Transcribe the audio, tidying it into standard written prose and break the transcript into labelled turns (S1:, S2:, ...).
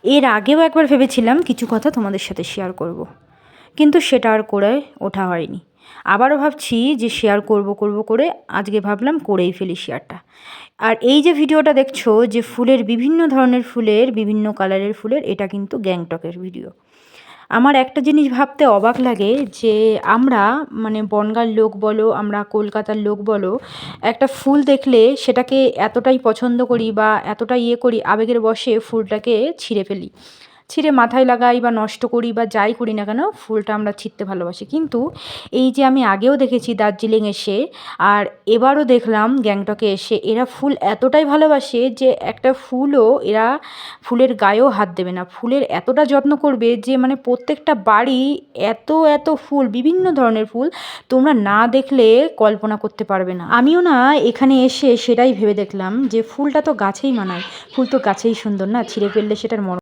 S1: এর আগেও একবার ভেবেছিলাম কিছু কথা তোমাদের সাথে শেয়ার করব, কিন্তু সেটা আর করে ওঠা হয়নি। আবারও ভাবছি যে শেয়ার করব করে আজকে ভাবলাম করেই ফেলি শেয়ারটা। আর এই যে ভিডিওটা দেখছো, যে ফুলের বিভিন্ন ধরনের ফুলের, বিভিন্ন কালারের ফুলের, এটা কিন্তু গ্যাংটকের ভিডিও। আমার একটা জিনিস ভাবতে অবাক লাগে যে আমরা মানে বনগাঁর লোক বলো, আমরা কলকাতার লোক বলো, একটা ফুল দেখলে সেটাকে এতটাই পছন্দ করি বা এতটাই করি, আবেগের বশে ফুলটাকে ছিঁড়ে ফেলি, ছিঁড়ে মাথায় লাগাই বা নষ্ট করি বা যাই করি না কেন, ফুলটা আমরা ছিঁড়তে ভালোবাসি। কিন্তু এই যে আমি আগেও দেখেছি দার্জিলিং এসে, আর এবারও দেখলাম গ্যাংটকে এসে, এরা ফুল এতটাই ভালোবাসে যে একটা ফুলও এরা ফুলের গায়েও হাত দেবে না, ফুলের এতটা যত্ন করবে যে মানে প্রত্যেকটা বাড়ি এত এত ফুল, বিভিন্ন ধরনের ফুল, তোমরা না দেখলে কল্পনা করতে পারবে না। আমিও না এখানে এসে সেটাই ভেবে দেখলাম যে ফুলটা তো গাছেই মানায়, ফুল তো গাছেই সুন্দর না, ছিঁড়ে ফেললে সেটার